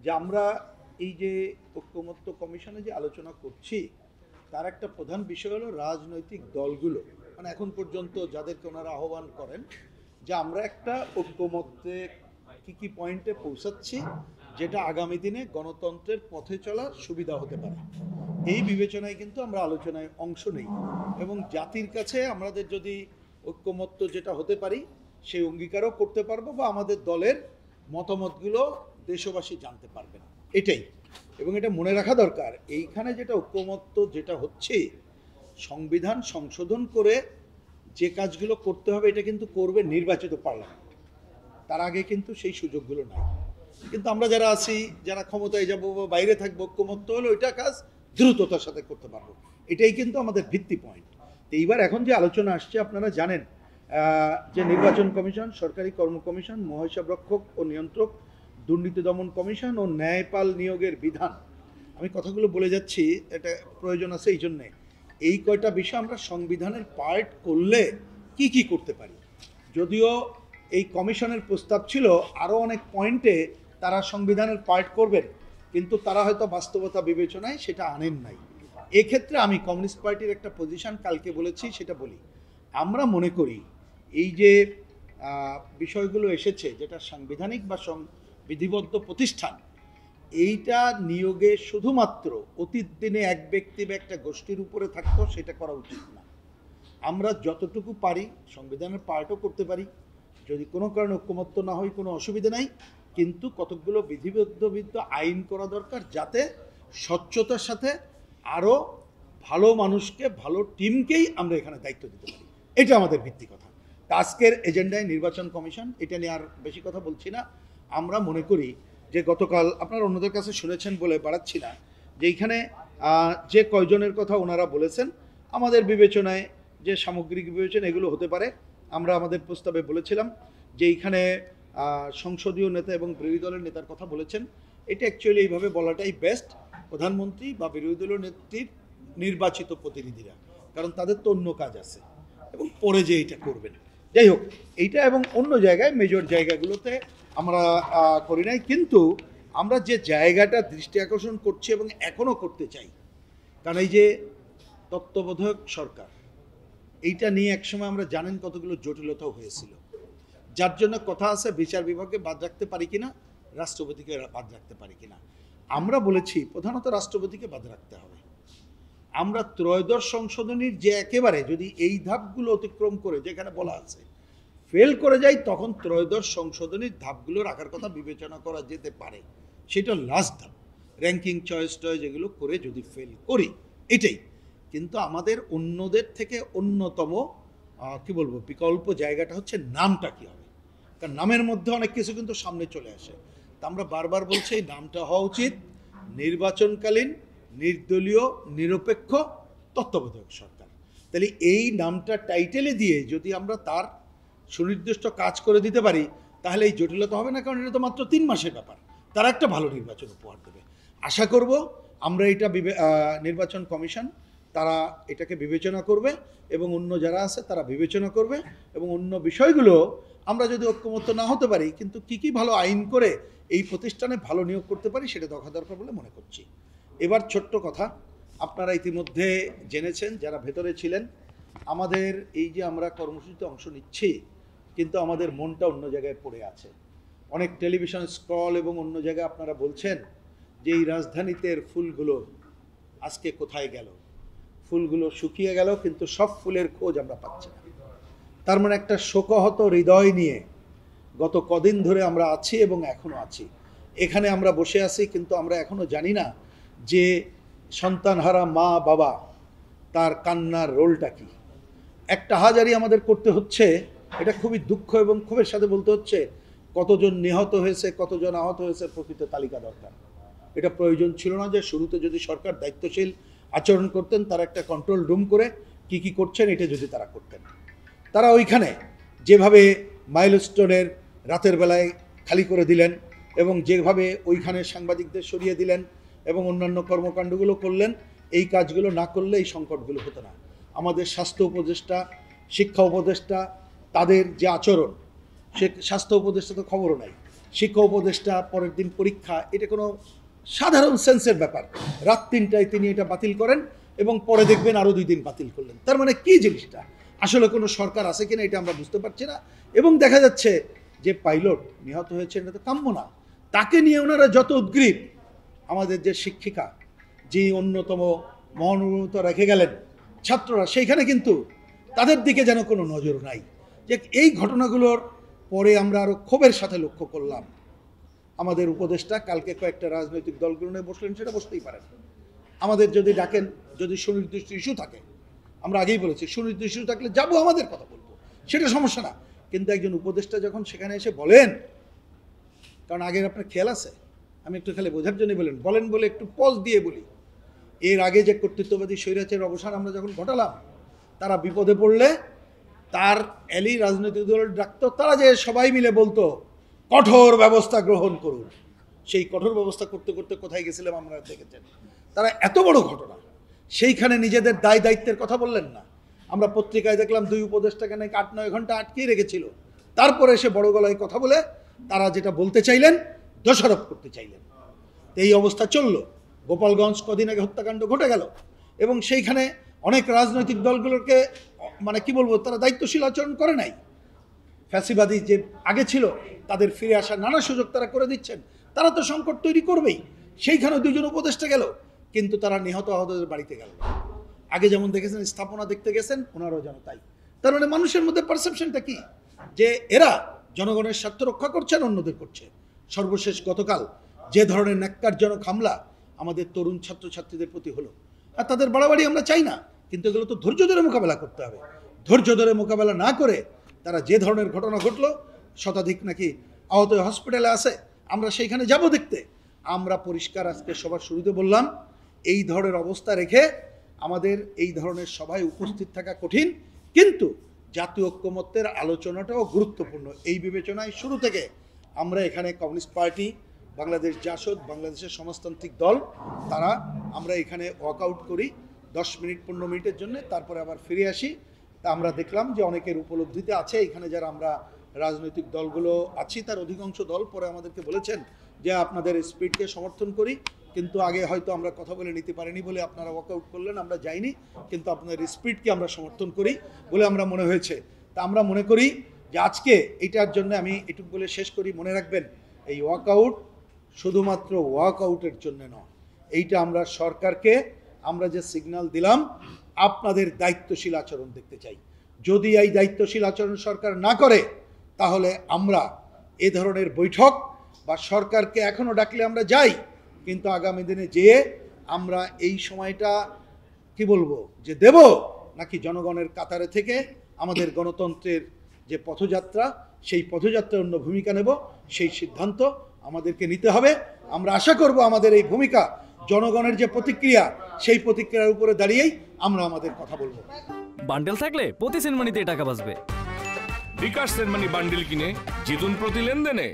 যে আমরা এই যে ঐক্যমত্য কমিশনে যে আলোচনা করছি তার একটা প্রধান বিষয় হলো রাজনৈতিক দলগুলো, মানে এখন পর্যন্ত যাদেরকে ওনারা আহ্বান করেন যে আমরা একটা ঐক্যমত্যে কী পয়েন্টে পৌঁছাচ্ছি যেটা আগামী দিনে গণতন্ত্রের পথে চলার সুবিধা হতে পারে, এই বিবেচনায় কিন্তু আমরা আলোচনায় অংশ নেই এবং জাতির কাছে আমাদের যদি ঐক্যমত্য যেটা হতে পারি সেই অঙ্গীকারও করতে পারবো বা আমাদের দলের মতামতগুলো দেশবাসী জানতে পারবেন, এটাই। এবং এটা মনে রাখা দরকার, এইখানে যেটা ঐক্যমত্য যেটা হচ্ছে সংবিধান সংশোধন করে যে কাজগুলো করতে হবে এটা কিন্তু করবে নির্বাচিত পার্লামেন্ট, তার আগে কিন্তু সেই সুযোগগুলো নাই। কিন্তু আমরা যারা আছি, যারা ক্ষমতায় যাব বা বাইরে থাকবো, ঐক্যমত্য হলো ওইটা কাজ দ্রুততার সাথে করতে পারবো, এটাই কিন্তু আমাদের ভিত্তি পয়েন্ট। তো এইবার এখন যে আলোচনা আসছে আপনারা জানেন যে নির্বাচন কমিশন, সরকারি কর্ম কমিশন, মহাহিসাব রক্ষক ও নিয়ন্ত্রক, দুর্নীতি দমন কমিশন ও ন্যায়পাল নিয়োগের বিধান, আমি কথাগুলো বলে যাচ্ছি, এটা প্রয়োজন আছে এই জন্যে। এই কয়টা বিষয় আমরা সংবিধানের পার্ট করলে কি কি করতে পারি, যদিও এই কমিশনের প্রস্তাব ছিল আরও অনেক পয়েন্টে তারা সংবিধানের পার্ট করবেন, কিন্তু তারা হয়তো বাস্তবতা বিবেচনায় সেটা আনেন নাই। এক্ষেত্রে আমি কমিউনিস্ট পার্টির একটা পজিশন কালকে বলেছি, সেটা বলি। আমরা মনে করি এই যে বিষয়গুলো এসেছে যেটা সাংবিধানিক বা বিধিবদ্ধ প্রতিষ্ঠান, এইটা নিয়োগে শুধুমাত্র অতীত দিনে এক ব্যক্তি বা একটা গোষ্ঠীর উপরে থাকতো, সেটা করা উচিত না। আমরা যতটুকু পারি সংবিধানের পার্টও করতে পারি, যদি কোনো কারণে ঐক্যমত্য না হয় কোনো অসুবিধা নাই, কিন্তু কতকগুলো বিধিবদ্ধ আইন করা দরকার যাতে স্বচ্ছতার সাথে আরও ভালো মানুষকে, ভালো টিমকেই আমরা এখানে দায়িত্ব দিতে পারি, এটা আমাদের ভিত্তি কথা। আজকের এজেন্ডায় নির্বাচন কমিশন, এটা নিয়ে আর বেশি কথা বলছি না। আমরা মনে করি যে গতকাল আপনারা অন্যদের কাছে শুনেছেন বলে বাড়াচ্ছি না, যে এইখানে যে কয়জনের কথা ওনারা বলেছেন আমাদের বিবেচনায় যে সামগ্রিক বিবেচনা এগুলো হতে পারে। আমরা আমাদের প্রস্তাবে বলেছিলাম যে এইখানে সংসদীয় নেতা এবং বিরোধী দলের নেতার কথা বলেছেন, এটা অ্যাকচুয়ালি এইভাবে বলাটাই বেস্ট, প্রধানমন্ত্রী বা বিরোধী দলীয় নেত্রীর নির্বাচিত প্রতিনিধিরা, কারণ তাদের তো অন্য কাজ আছে এবং পরে যে এইটা করবেন। যাই হোক, এইটা এবং অন্য জায়গায় মেজর জায়গাগুলোতে আমরা করি নাই, কিন্তু আমরা যে জায়গাটা দৃষ্টি আকর্ষণ করছি এবং এখনও করতে চাই, কারণ এই যে তত্ত্বাবধায়ক সরকার, এইটা নিয়ে একসময় আমরা জানেন কতগুলো জটিলতাও হয়েছিল, যার জন্য কথা আছে বিচার বিভাগকে বাদ রাখতে পারি কিনা, রাষ্ট্রপতিকে বাদ রাখতে পারি কিনা। আমরা বলেছি প্রধানত রাষ্ট্রপতিকে বাদ রাখতে হবে। আমরা ত্রয়োদশ সংশোধনীর যে একেবারে যদি এই ধাপগুলো অতিক্রম করে যেখানে বলা আছে ফেল করে যায়, তখন ত্রয়োদশ সংশোধনীর ধাপগুলো রাখার কথা বিবেচনা করা যেতে পারে, সেটা লাস্ট ধাপ, র্যাঙ্কিং চয়েস এগুলো করে যদি ফেল করি, এটাই। কিন্তু আমাদের অন্যদের থেকে অন্যতম কি বলবো বিকল্প জায়গাটা হচ্ছে নামটা কী হবে, কারণ নামের মধ্যে অনেক কিছু কিন্তু সামনে চলে আসে। তা আমরা বারবার বলছি এই নামটা হওয়া উচিত নির্বাচনকালীন নির্দলীয় নিরপেক্ষ তত্ত্বাবধায়ক সরকার। তাহলে এই নামটা টাইটেলে দিয়ে যদি আমরা তার সুনির্দিষ্ট কাজ করে দিতে পারি, তাহলে এই জটিলতা হবে না, কারণ এটা তো মাত্র 3 মাসের ব্যাপার, তারা একটা ভালো নির্বাচন উপহার দেবে। আশা করব আমরা এটা নির্বাচন কমিশন তারা এটাকে বিবেচনা করবে এবং অন্য যারা আছে তারা বিবেচনা করবে, এবং অন্য বিষয়গুলো আমরা যদি ঐক্যমত্য না হতে পারি, কিন্তু কি ভালো আইন করে এই প্রতিষ্ঠানে ভালো নিয়োগ করতে পারি সেটা দেখা দরকার বলে মনে করছি। এবার ছোট্ট কথা, আপনারা ইতিমধ্যে জেনেছেন যারা ভেতরে ছিলেন, আমাদের এই যে আমরা কর্মসূচিতে অংশ নিচ্ছি, কিন্তু আমাদের মনটা অন্য জায়গায় পড়ে আছে। অনেক টেলিভিশন স্ক্রল এবং অন্য জায়গায় আপনারা বলছেন যে এই রাজধানীতে ফুলগুলো আজকে কোথায় গেল, ফুলগুলো শুকিয়ে গেল, কিন্তু সব ফুলের খোঁজ আমরা পাচ্ছি না। তার মানে একটা শোকহত হৃদয় নিয়ে গত কদিন ধরে আমরা আছি এবং এখনও আছি। এখানে আমরা বসে আছি, কিন্তু আমরা এখনও জানি না যে সন্তানহারা মা বাবা তার কান্নার রোলটা কি। একটা হাজারই আমাদের করতে হচ্ছে, এটা খুবই দুঃখ এবং ক্ষোভের সাথে বলতে হচ্ছে, কতজন নিহত হয়েছে, কতজন আহত হয়েছে প্রকৃত তালিকা দরকার। এটা প্রয়োজন ছিল না যে শুরুতে যদি সরকার দায়িত্বশীল আচরণ করতেন, তারা একটা কন্ট্রোল রুম করে কি করছেন এটা যদি তারা করতেন। তারা ওইখানে যেভাবে মাইলস্টোনের রাতের বেলায় খালি করে দিলেন এবং যেভাবে ওইখানে সাংবাদিকদের সরিয়ে দিলেন এবং অন্যান্য কর্মকাণ্ডগুলো করলেন, এই কাজগুলো না করলে এই সংকটগুলো হতো না। আমাদের স্বাস্থ্য উপদেষ্টা, শিক্ষা উপদেষ্টা, তাদের যে আচরণ, সে স্বাস্থ্য উপদেষ্টা তো খবরও নাই, শিক্ষা উপদেষ্টা পরের দিন পরীক্ষা, এটা কোনো সাধারণ সেন্সের ব্যাপার। রাত 3টায় তিনি এটা বাতিল করেন এবং পরে দেখবেন আরও 2 দিন বাতিল করলেন। তার মানে কি জিনিসটা আসলে কোনো সরকার আছে কিনা এটা আমরা বুঝতে পারছি না। এবং দেখা যাচ্ছে যে পাইলট নিহত হয়েছে, এটা তো কাম্য না। তাকে নিয়ে ওনারা যত উদ্গ্রীব, আমাদের যে শিক্ষিকা যে অন্যতম মহানুভূত রেখে গেলেন ছাত্ররা, সেইখানে কিন্তু তাদের দিকে যেন কোনো নজর নাই। যে এই ঘটনাগুলোর পরে আমরা আরও ক্ষোভের সাথে লক্ষ্য করলাম আমাদের উপদেষ্টা কালকে কয়েকটা রাজনৈতিক দলগুলো নিয়ে বসলেন, সেটা বসতেই পারেন। আমাদের যদি ডাকেন, যদি সুনির্দিষ্ট ইস্যু থাকে, আমরা আগেই বলেছি সুনির্দিষ্ট ইস্যু থাকলে যাবো, আমাদের কথা বলবো, সেটা সমস্যা না। কিন্তু একজন উপদেষ্টা যখন সেখানে এসে বলেন, কারণ আগের আপনার খেয়াল আছে, আমি একটু খালি বোঝার জন্য বলেন বলে একটু পজ দিয়ে বলি, এর আগে যে কর্তৃত্ববাদী স্বৈরাচারের অবসান আমরা যখন ঘটালাম, তারা বিপদে পড়লে তার এলি রাজনৈতিক দলের ডাকতো, তারা যে সবাই মিলে বলতো কঠোর ব্যবস্থা গ্রহণ করুন। সেই কঠোর ব্যবস্থা করতে করতে কোথায় গেছিলাম আমরা দেখেছেন। তারা এত বড় ঘটনা, সেইখানে নিজেদের দায় দায়িত্বের কথা বললেন না। আমরা পত্রিকায় দেখলাম 2 উপদেষ্টাকে নাকি 8-9 ঘন্টা আটকিয়ে রেখেছিল। তারপরে এসে বড় গলায় কথা বলে তারা যেটা বলতে চাইলেন দোষারোপ করতে চাইলেন। এই অবস্থা চলল। গোপালগঞ্জ কদিন আগে হত্যাকাণ্ড ঘটে গেল এবং সেইখানে অনেক রাজনৈতিক দলগুলোকে মানে কি বলবো, তারা দায়িত্বশীল আচরণ করে নাই। ফ্যাসিবাদী যে আগে ছিল তাদের ফিরে আসার নানা সুযোগ তারা করে দিচ্ছেন। তারা তো সংকট তৈরি করবেই। সেইখানে 2 জন উপদেষ্টা গেল, কিন্তু তারা নিহত আহতদের বাড়িতে গেল। আগে যেমন দেখেছেন স্থাপনা দেখতে গেছেন, ওনারাও যেন তাই। তার মানে মানুষের মধ্যে পারসেপশনটা কি, যে এরা জনগণের স্বার্থ রক্ষা করছেন, অন্যদের করছে। সর্বশেষ গতকাল যে ধরনের ন্যাক্কারজনক হামলা আমাদের তরুণ ছাত্রছাত্রীদের প্রতি হলো, আর তাদের বাড়াবাড়ি আমরা চাই না, কিন্তু এগুলো তো ধৈর্য ধরে মোকাবেলা করতে হবে। ধৈর্য ধরে মোকাবেলা না করে তারা যে ধরনের ঘটনা ঘটলো, শতাধিক নাকি আহত হসপিটালে আছে, আমরা সেইখানে যাব দেখতে। আমরা পরিষ্কার আজকে সবার শুরুতে বললাম, এই ধরনের অবস্থা রেখে আমাদের এই ধরনের সভায় উপস্থিত থাকা কঠিন, কিন্তু জাতীয় ঐক্যমত্যের আলোচনাটাও গুরুত্বপূর্ণ। এই বিবেচনায় শুরু থেকে আমরা এখানে কমিউনিস্ট পার্টি, বাংলাদেশ জাসদ, বাংলাদেশের সমাজতান্ত্রিক দল, তারা আমরা এখানে ওয়াকআউট করি 10 মিনিট 15 মিনিটের জন্য, তারপরে আবার ফিরে আসি। তা আমরা দেখলাম যে অনেকের উপলব্ধিতে আছে। এখানে যারা আমরা রাজনৈতিক দলগুলো আছি, তার অধিকাংশ দল পরে আমাদেরকে বলেছেন যে আপনাদের স্পিডকে সমর্থন করি, কিন্তু আগে হয়তো আমরা কথা বলে নিতে পারিনি বলে আপনারা ওয়াকআউট করলেন, আমরা যাইনি, কিন্তু আপনাদের স্পিডকে আমরা সমর্থন করি বলে আমরা মনে হয়েছে। তা আমরা মনে করি যে আজকে এটার জন্য আমি এটুকু বলে শেষ করি, মনে রাখবেন এই ওয়াকআউট শুধুমাত্র ওয়াকআউটের জন্য নয়, এইটা আমরা সরকারকে আমরা যে সিগন্যাল দিলাম, আপনাদের দায়িত্বশীল আচরণ দেখতে চাই। যদি এই দায়িত্বশীল আচরণ সরকার না করে, তাহলে আমরা এ ধরনের বৈঠক বা সরকারকে এখনও ডাকলে আমরা যাই, কিন্তু আগামী দিনে যেয়ে আমরা এই সময়টা কি বলবো যে দেব, নাকি জনগণের কাতারে থেকে আমাদের গণতন্ত্রের যে পথযাত্রা, সেই পথযাত্রার অন্য ভূমিকা নেব, সেই সিদ্ধান্ত আমাদেরকে নিতে হবে। আমরা আশা করব আমাদের এই ভূমিকা, জনগণের যে প্রতিক্রিয়া, সেই প্রতিক্রিয়ার উপরে দাঁড়িয়েই আমরা আমাদের কথা বলবো। বান্ডেল থাকলে প্রতি সেনমানিতে টাকা বাঁচবে। বিকাশ সেনমানি বান্ডেল কিনে জিতুন প্রতি লেনদেনে।